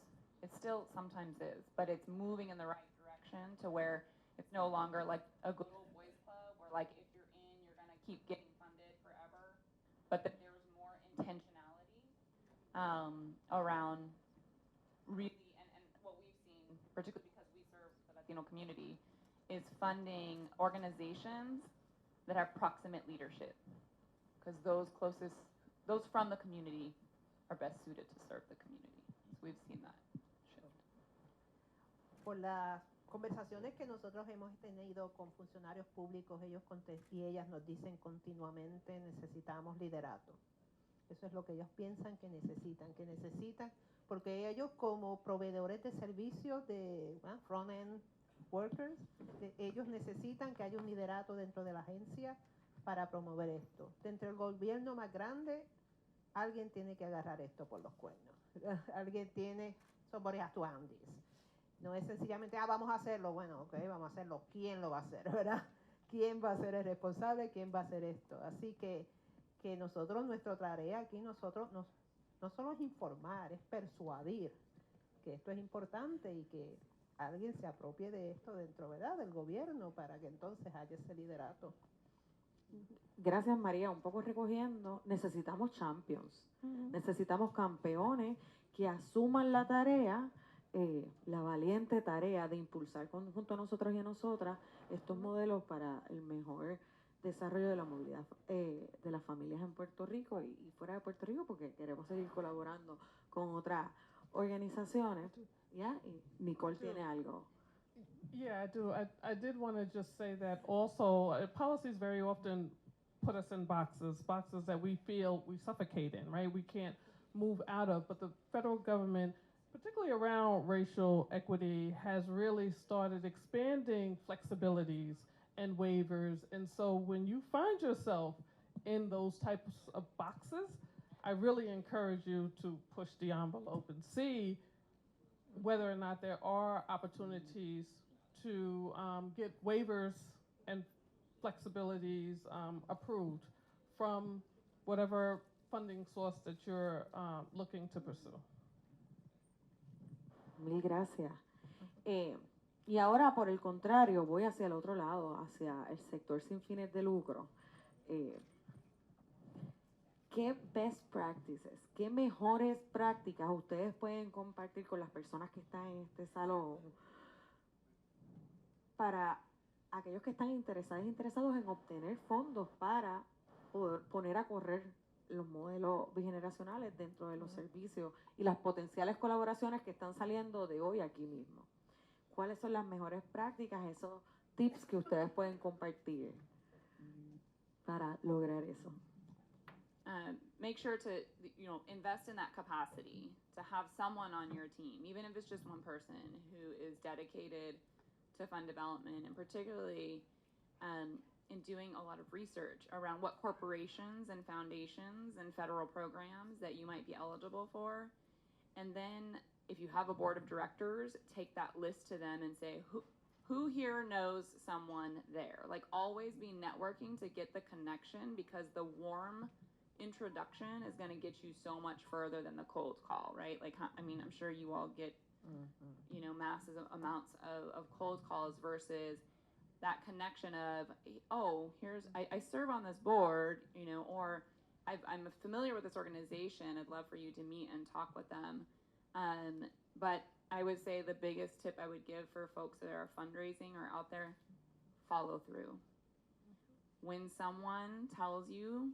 it still sometimes is, but it's moving in the right direction to where it's no longer like a good old boys club where like if you're in, you're gonna keep getting funded forever, but that there's more intentionality around really, and what we've seen, particularly because we serve the Latino community, is funding organizations that have proximate leadership, because those from the community are best suited to serve the community. So we've seen that shift. Por las conversaciones que nosotros hemos tenido con funcionarios públicos, ellos y ellas nos dicen continuamente, necesitamos liderato. Eso es lo que ellos piensan que necesitan, porque ellos como proveedores de servicios, de front-end workers, ellos necesitan que haya un liderato dentro de la agencia para promover esto. Dentro del gobierno más grande, alguien tiene que agarrar esto por los cuernos. Somebody has to hand this. No es sencillamente, vamos a hacerlo, bueno, ok, vamos a hacerlo, ¿quién lo va a hacer, verdad? quién va a ser el responsable, quién va a hacer esto. Así que nosotros, nuestra tarea aquí, no solo es informar, es persuadir que esto es importante y que alguien se apropie de esto dentro, ¿verdad?, del gobierno, para que entonces haya ese liderato. Gracias, María. Un poco recogiendo, necesitamos champions, necesitamos campeones que asuman la tarea, la valiente tarea de impulsar junto a nosotros y a nosotras estos modelos para el mejor desarrollo de la movilidad de las familias en Puerto Rico y fuera de Puerto Rico, porque queremos seguir colaborando con otras organizaciones. ¿Ya? Y Nicole tiene algo. Yeah, I do. I did want to just say that also, policies very often put us in boxes that we feel we suffocate in, right? We can't move out of, but the federal government, particularly around racial equity, has really started expanding flexibilities and waivers. And so when you find yourself in those types of boxes, I really encourage you to push the envelope and see whether or not there are opportunities to get waivers and flexibilities approved from whatever funding source that you're looking to pursue. Mil gracias. Y ahora, por el contrario, voy hacia el otro lado, hacia el sector sin fines de lucro. ¿Qué best practices, qué mejores prácticas ustedes pueden compartir con las personas que están en este salón para aquellos que están interesados en obtener fondos para poder poner a correr los modelos bigeneracionales dentro de los servicios y las potenciales colaboraciones que están saliendo de hoy aquí mismo? ¿Cuáles son las mejores prácticas, esos tips que ustedes pueden compartir para lograr eso? Make sure to, invest in that capacity, to have someone on your team, even if it's just one person who is dedicated to fund development, and particularly in doing a lot of research around what corporations and foundations and federal programs that you might be eligible for. And then if you have a board of directors, take that list to them and say, who here knows someone there? Like, always be networking to get the connection, because the warm introduction is going to get you so much further than the cold call, right? Like, I mean, I'm sure you all get, massive amounts of cold calls versus that connection of, oh, I serve on this board, or I'm familiar with this organization. I'd love for you to meet and talk with them. But I would say the biggest tip I would give for folks that are fundraising or out there, follow through. When someone tells you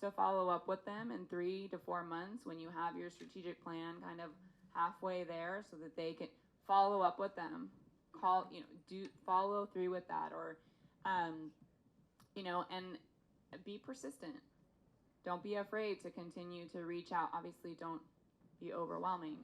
to follow up with them in 3 to 4 months, when you have your strategic plan kind of halfway there, so that they can follow up with them, follow through with that, or, and be persistent. Don't be afraid to continue to reach out. Obviously, don't be overwhelming,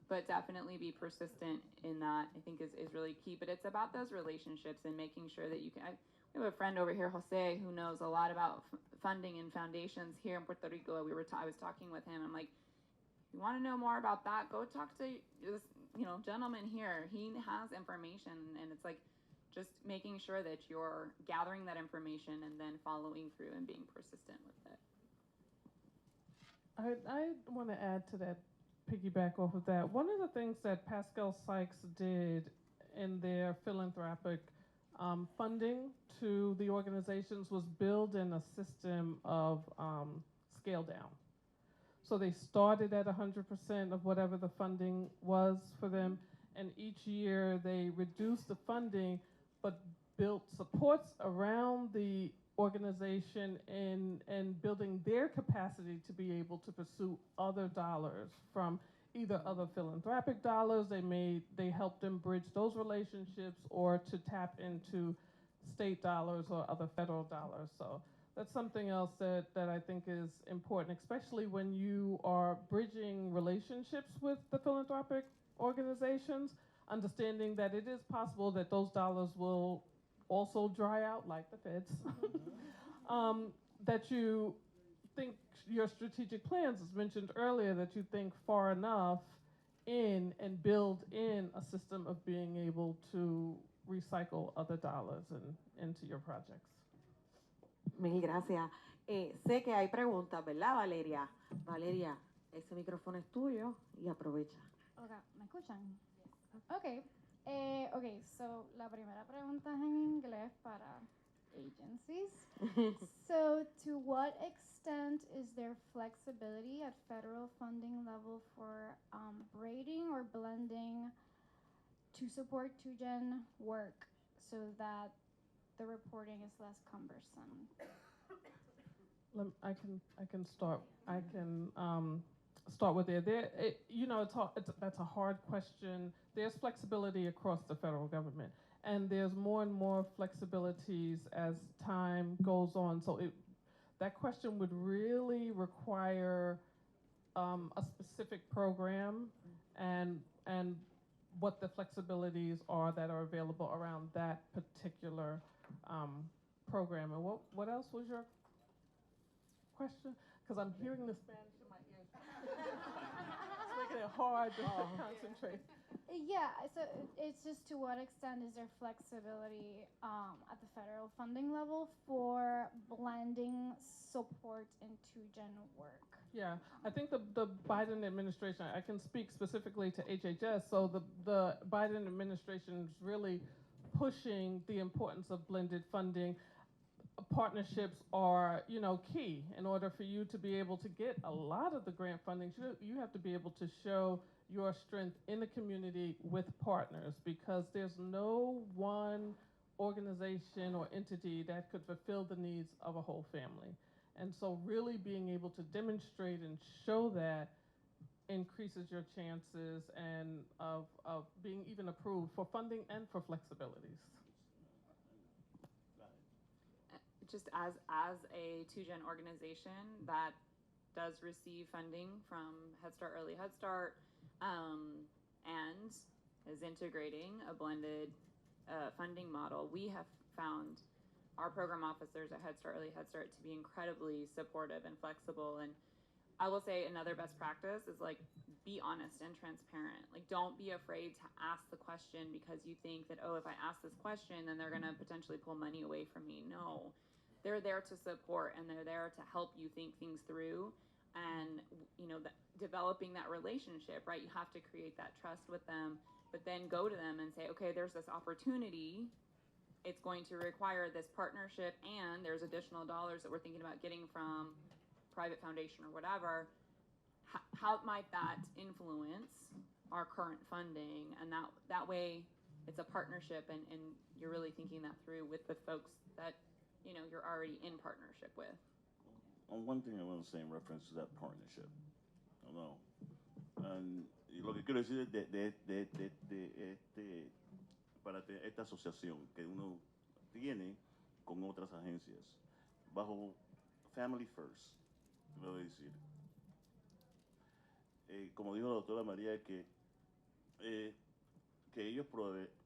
but definitely be persistent in that, I think is really key. But it's about those relationships and making sure that you can. We have a friend over here, Jose, who knows a lot about funding and foundations here in Puerto Rico. I was talking with him. I'm like, you want to know more about that? Go talk to this, gentleman here. He has information, and it's like just making sure that you're gathering that information and then following through and being persistent with it. I want to add to that, piggyback off of that. One of the things that Pascal Sykes did in their philanthropic funding to the organizations was build in a system of scale down. So they started at 100% of whatever the funding was for them, and each year they reduced the funding but built supports around the organization and building their capacity to be able to pursue other dollars from either other philanthropic dollars. They helped them bridge those relationships, or to tap into state dollars or other federal dollars. So that's something else that I think is important, especially when you are bridging relationships with the philanthropic organizations, understanding that it is possible that those dollars will also dry out like the feds. That you think your strategic plans, as mentioned earlier, that you think far enough in and build in in a system of being able to recycle other dollars into your projects. Mil gracias. Sé que hay preguntas, ¿verdad, Valeria? Valeria, ese micrófono es tuyo y aprovecha. Okay, ¿me escuchan? Okay. Okay, so la primera pregunta es en inglés para agencies. So, to what extent is there flexibility at federal funding level for braiding or blending to support two-gen work so that the reporting is less cumbersome? I can start. I can start with it. That's a hard question. There's flexibility across the federal government, and there's more and more flexibilities as time goes on. So that question would really require a specific program and what the flexibilities are that are available around that particular program. And what else was your question? Because I'm hearing the Spanish in my ears. It's making it hard to concentrate. Yeah, so it's just to what extent is there flexibility at the federal funding level for blending support into gen work? Yeah, I think the Biden administration, I can speak specifically to HHS, so the Biden administration is really pushing the importance of blended funding. Partnerships are, key. In order for you to be able to get a lot of the grant funding, you have to be able to show your strength in the community with partners, because there's no one organization or entity that could fulfill the needs of a whole family. And so really being able to demonstrate and show that increases your chances and of being even approved for funding and for flexibilities. Just as a two-gen organization that does receive funding from Head Start, Early Head Start, and is integrating a blended funding model, we have found our program officers at Head Start, Early Head Start to be incredibly supportive and flexible. And I will say another best practice is be honest and transparent. Don't be afraid to ask the question because you think that, if I ask this question, then they're gonna potentially pull money away from me. No. They're there to support, and they're there to help you think things through, and developing that relationship, right? You have to create that trust with them, but then go to them and say, okay, there's this opportunity. It's going to require this partnership, and there's additional dollars that we're thinking about getting from private foundation or whatever. How might that influence our current funding? And that way, it's a partnership, and you're really thinking that through with the folks that you're already in partnership with. One thing I want to say in reference to that partnership, y lo que quiero decir para esta asociación que uno tiene con otras agencias, bajo Family First, lo voy a decir. Como dijo la doctora María, que ellos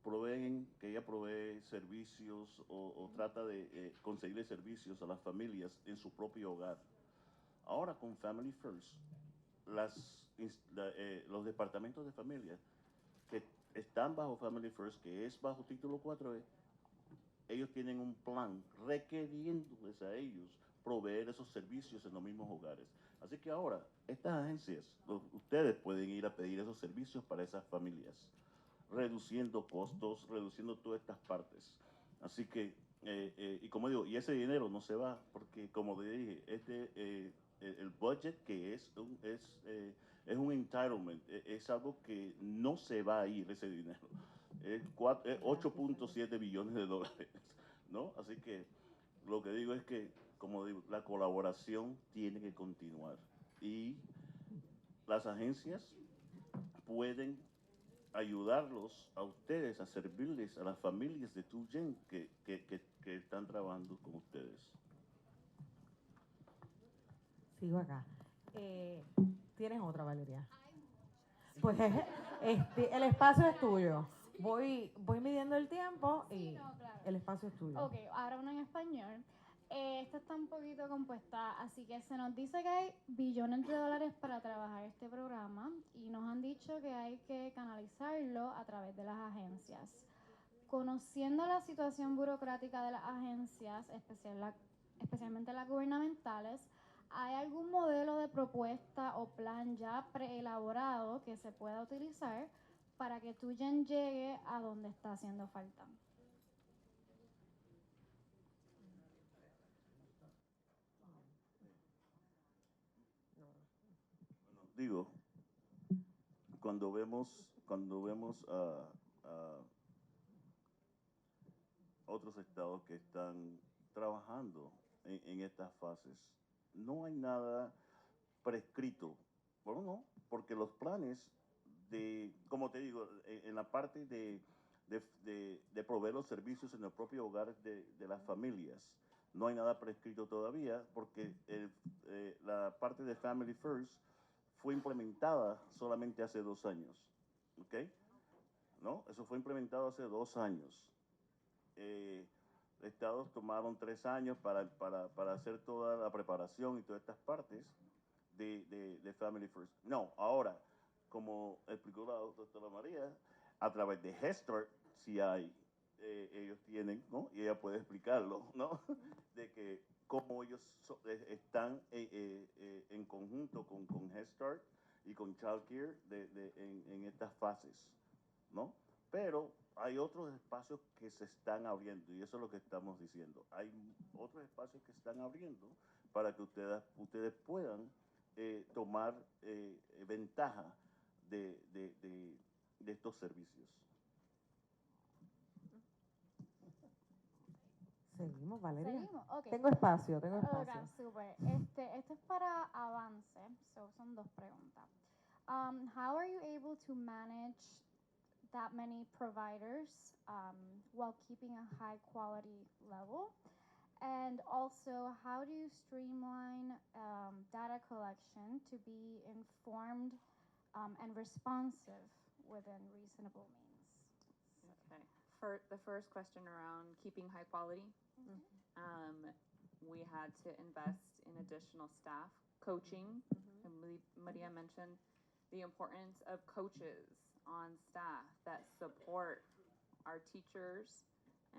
proveen, que ella provee servicios o trata de conseguirle servicios a las familias en su propio hogar. Ahora con Family First, los departamentos de familia que están bajo Family First, que es bajo título 4E, ellos tienen un plan requiriéndoles a ellos proveer esos servicios en los mismos hogares. Así que ahora, estas agencias, ustedes pueden ir a pedir esos servicios para esas familias, reduciendo costos, reduciendo todas estas partes. Así que, y como digo, y ese dinero no se va, porque como te dije, el budget que es un entitlement, es algo que no se va a ir ese dinero. Es 8.7 billones de dólares, ¿no? Así que lo que digo es que, como digo, la colaboración tiene que continuar. Y las agencias pueden ayudarlos a ustedes, a servirles a las familias de Tuyen que están trabajando con ustedes. Sigo acá. ¿Tienes otra, Valeria? Pues el espacio es tuyo. Voy midiendo el tiempo y Sí, no, claro. el espacio es tuyo. Ok, ahora una en español. Esta está un poquito compuesta, así que se nos dice que hay billones de dólares para trabajar este programa y nos han dicho que hay que canalizarlo a través familias. Conociendo la situación burocrática de las agencias, especialmente las gubernamentales, ¿hay algún modelo de propuesta o plan ya preelaborado que se pueda utilizar para que Tuyen llegue a donde está haciendo falta? Bueno, digo, cuando vemos a otros estados que están trabajando en estas fases, no hay nada prescrito. Bueno, no, porque los planes como te digo, en la parte de proveer los servicios en el propio hogar de las familias, no hay nada prescrito todavía, porque la parte de Family First fue implementada solamente hace 2 años, ¿ok? ¿No? Eso fue implementado hace 2 años. Estados tomaron 3 años para hacer toda la preparación y todas estas partes de Family First. No, ahora, como explicó la doctora María, a través de Head Start, si hay, ellos tienen, ¿no? Y ella puede explicarlo, ¿no? De que cómo ellos están en conjunto con Head Start y con Child Care en estas fases, ¿no? Pero hay otros espacios que se están abriendo, y eso es lo que estamos diciendo. Hay otros espacios que se están abriendo para que ustedes puedan tomar ventaja de estos servicios. Seguimos, Valeria. Seguimos, ok. Tengo espacio. Ok, super. Este es para avance, son 2 preguntas. How are you able to manage that many providers while keeping a high quality level? And also, how do you streamline data collection to be informed and responsive within reasonable means? Okay. For the first question around keeping high quality, we had to invest in additional staff, coaching. I believe Maria mentioned the importance of coaches on staff that support our teachers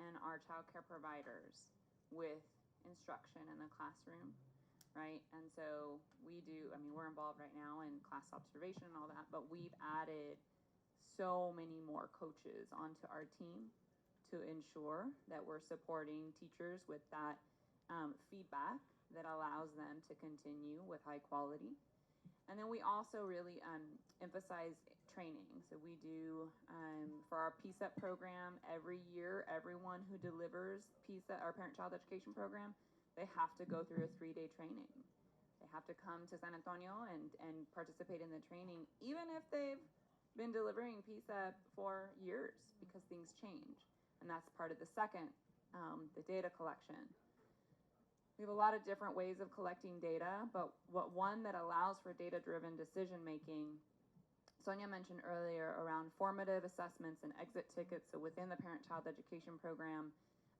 and our child care providers with instruction in the classroom, right? And so we're involved right now in class observation and all that, but we've added so many more coaches onto our team to ensure that we're supporting teachers with that feedback that allows them to continue with high quality. And then we also really emphasize training. So we do, for our PSEP program, every year, everyone who delivers PSEP, our parent-child education program, they have to go through a 3-day training. They have to come to San Antonio and participate in the training, even if they've been delivering PSEP for years, because things change. And that's part of the second, the data collection. We have a lot of different ways of collecting data, but one that allows for data-driven decision-making, Sonia mentioned earlier around formative assessments and exit tickets. So within the parent-child education program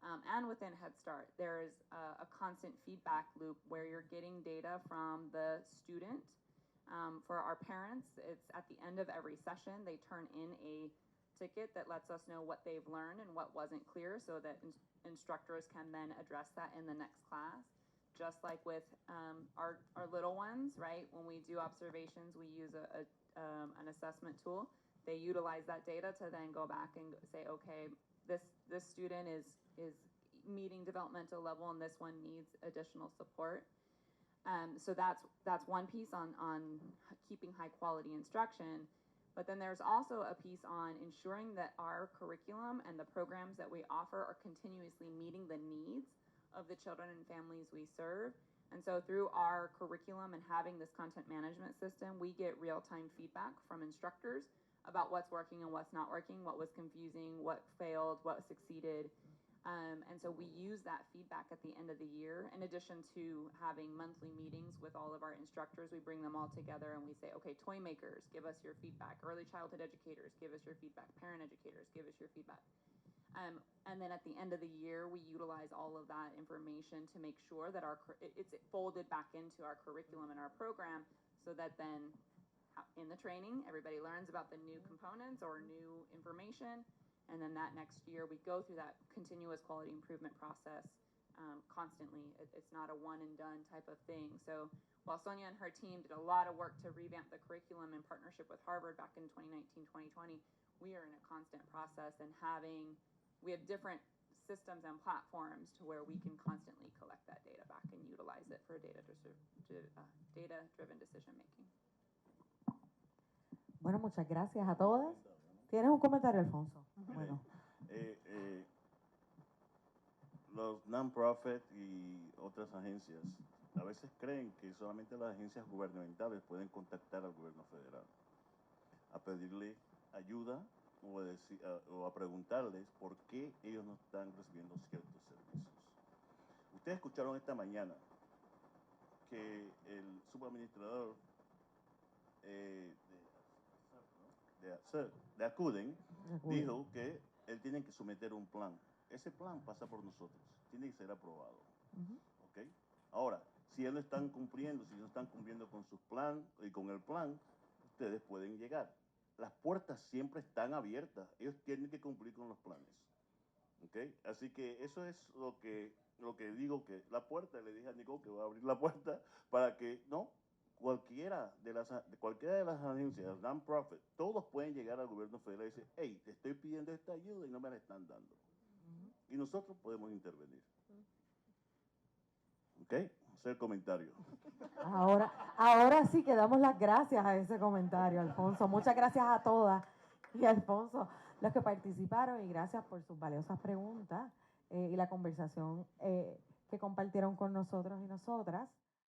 and within Head Start, there is a constant feedback loop where you're getting data from the student. For our parents, it's at the end of every session, they turn in a ticket that lets us know what they've learned and what wasn't clear, so that instructors can then address that in the next class. Just like with our little ones, right? When we do observations, we use an assessment tool. They utilize that data to then go back and say, okay, this student is meeting developmental level, and this one needs additional support. So that's one piece on keeping high quality instruction. But then there's also a piece on ensuring that our curriculum and the programs that we offer are continuously meeting the needs of the children and families we serve. And so through our curriculum and having this content management system, we get real-time feedback from instructors about what's working and what's not working, what was confusing, what failed, what succeeded. And so we use that feedback at the end of the year. In addition to having monthly meetings with all of our instructors, we bring them all together and we say, okay, toy makers, give us your feedback. Early childhood educators, give us your feedback. Parent educators, give us your feedback. And then at the end of the year, we utilize all of that information to make sure that it's folded back into our curriculum and our program, so that then in the training, everybody learns about the new components or new information, And then that next year, we go through that continuous quality improvement process constantly. It's not a one and done type of thing. So while Sonia and her team did a lot of work to revamp the curriculum in partnership with Harvard back in 2019, 2020, we are in a constant process and we have different systems and platforms to where we can constantly collect that data back and utilize it for data-driven decision making. Bueno, muchas gracias a todas. ¿Tienes un comentario, Alfonso? Bueno. Los non-profit y otras agencias a veces creen que solamente las agencias gubernamentales pueden contactar al gobierno federal a pedirle ayuda o a preguntarles por qué ellos no están recibiendo ciertos servicios. Ustedes escucharon esta mañana que el subadministrador de Acuden dijo que él tiene que someter un plan. Ese plan pasa por nosotros, tiene que ser aprobado. ¿Okay? Ahora, si ellos no están cumpliendo, si no están cumpliendo con su plan y con el plan, ustedes pueden llegar. Las puertas siempre están abiertas, ellos tienen que cumplir con los planes. ¿Okay? Así que eso es lo que digo, que la puerta, le dije a Nicole que va a abrir la puerta para que cualquiera de las agencias, non-profit, todos pueden llegar al gobierno federal y decir, hey, te estoy pidiendo esta ayuda y no me la están dando. Y nosotros podemos intervenir. ¿Ok? Hacer comentario. Ahora sí que damos las gracias a ese comentario, Alfonso. Muchas gracias a todas y a Alfonso, los que participaron, y gracias por sus valiosas preguntas y la conversación que compartieron con nosotros y nosotras.